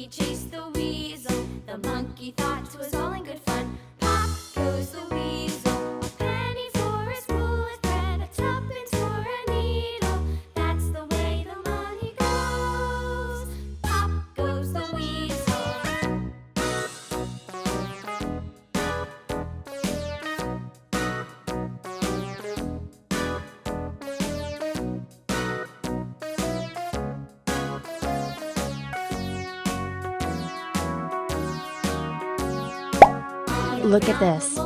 Chased the weasel. The monkey thought 'twas all in good fun. Pop goes the weasel. A penny for a spool of thread, a tuppence for a needle. That's the way the money goes. Pop goes the weasel. Look at this.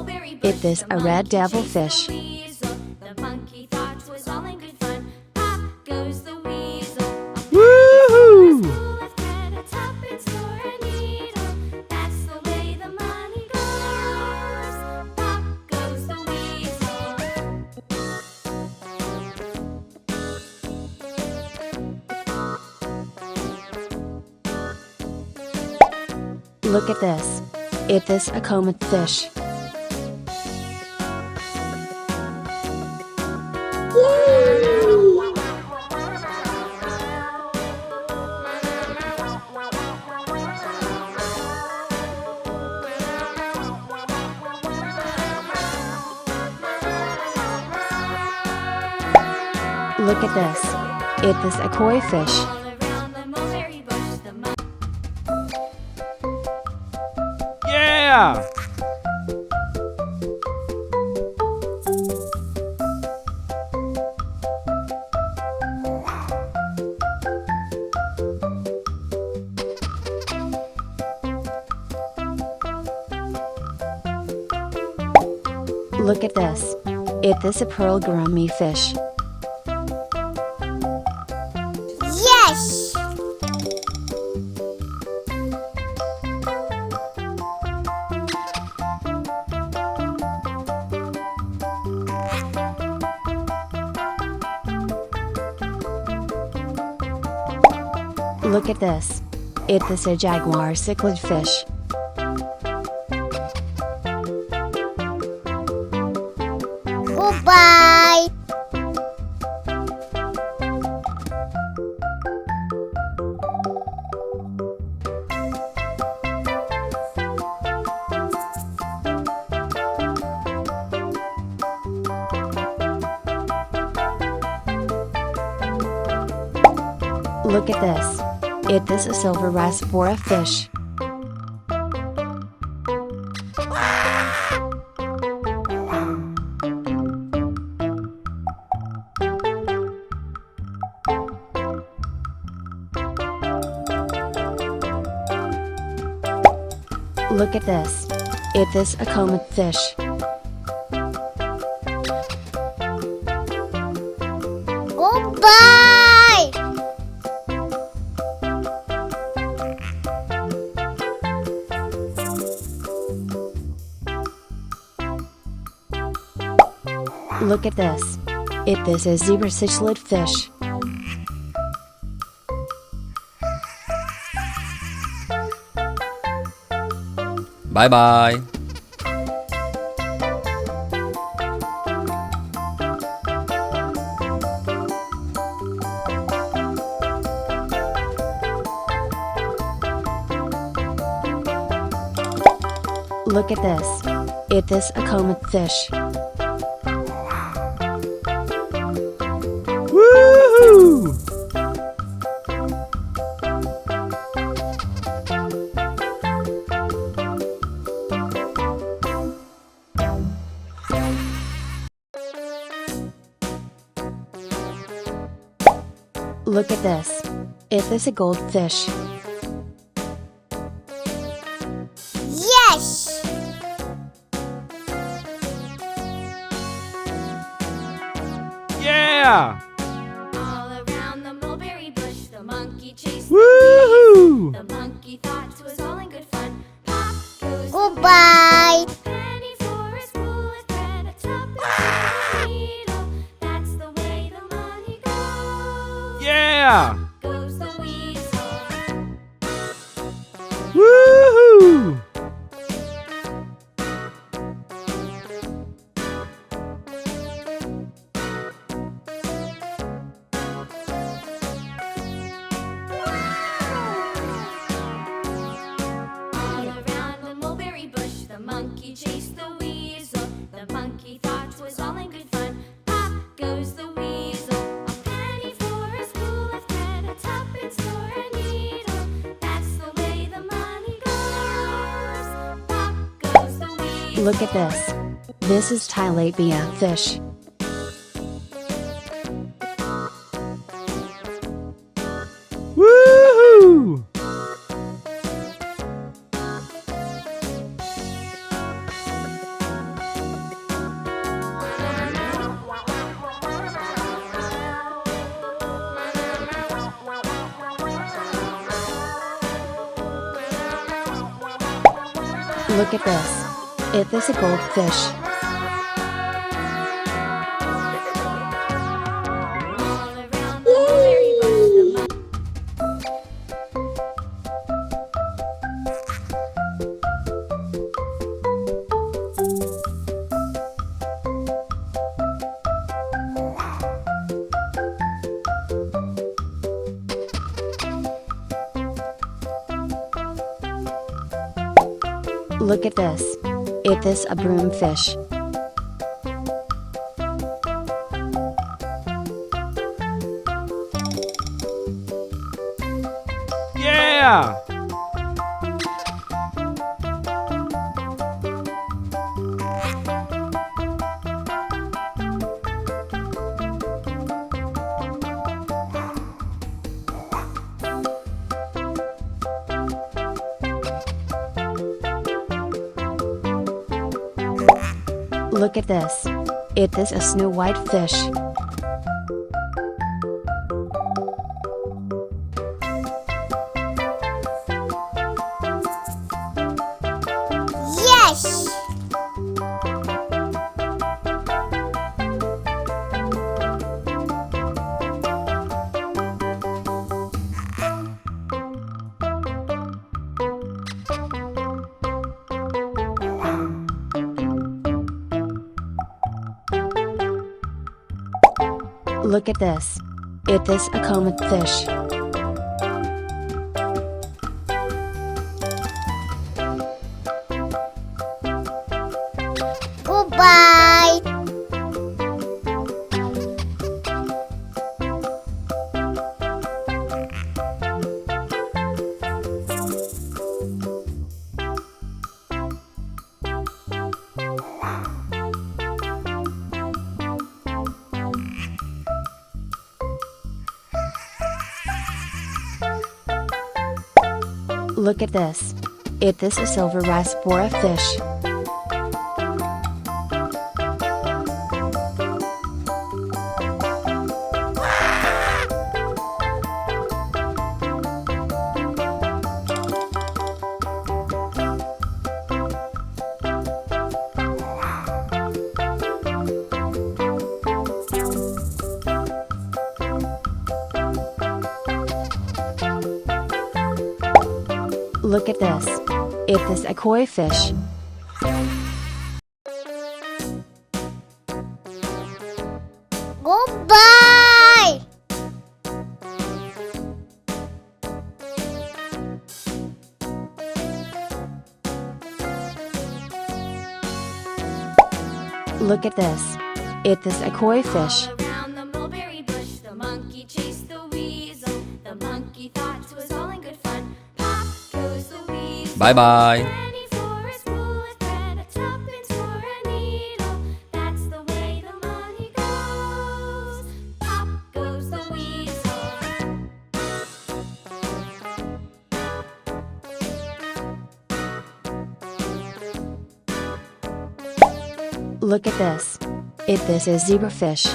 Is this a red devilfish? The monkey thought 'twas all in good fun. Pop goes the weasel. Woohoo! A tuppence for a needle. That's the way the money goes. Pop goes the weasel. Look at this. Is this a comet fish? Look at this. Is this a koi fish? Yeah! Look at this. Is this a pearl gourmet fish? Yes! Look at this. Is this a jaguar cichlid fish? Goodbye! Look at this. Is this a silver rasbora fish? Look at this. Is this a comet fish? Goodbye! Look at this. Is this a zebra cichlid fish? Bye bye. Look at this. Is this a comet fish? Woohoo! Look at this. Is this a goldfish? Yes! Yeah! All around the mulberry bush, the monkey chased Woohoo! the monkey thought 'twas all in good fun. Pop goes Goodbye! penny for a spool of thread, a tuppence for a needle. That's the way the money goes. Yeah! Goes the weasel. Woohoo! All around the mulberry bush, the monkey chased the weasel. The monkey thought 'twas all in good fun. Pop goes the weasel. A penny for a spool of thread, a tuppence for a needle. That's the way the money goes. Pop goes the weasel. Look at this. This is tilapia fish. Woohoo! Look at this. It is a goldfish. All around the mulberry bush, the monkey. Look at this. It is a broomfish. Yeah! Look at this. It is a snow white fish. Yes! Look at this. It is a comet fish. Goodbye! Look at this. It is a silver raspora fish. Look at this. It is a koi fish. Goodbye! Look at this. It is a koi fish. All around the mulberry bush, the monkey chased the weasel. The monkey thought 'twas all in good fun. Pop goes the weasel. Bye bye. Penny for a spool of thread, a tuppence for a needle. That's the way the money goes. Pop goes the weasel. Look at this. It is a zebrafish.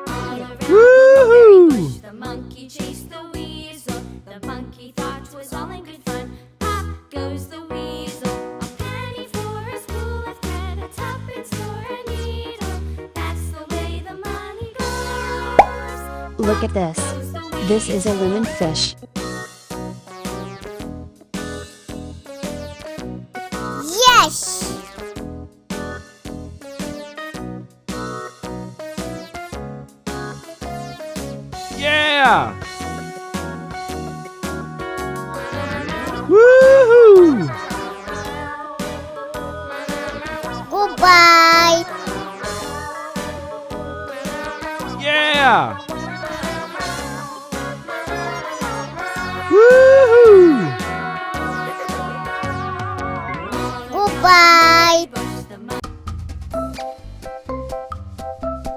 All around the Woohoo! mulberry bush, the monkey chased the weasel. The monkey thought 'twas all in good fun. Pop goes the weasel. A penny for a spool of thread, a tuppence for a needle. Look at this. This is a Louhan fish. Yes! Yeah! Woohoo! Goodbye! Yeah! Woohoo! Goodbye!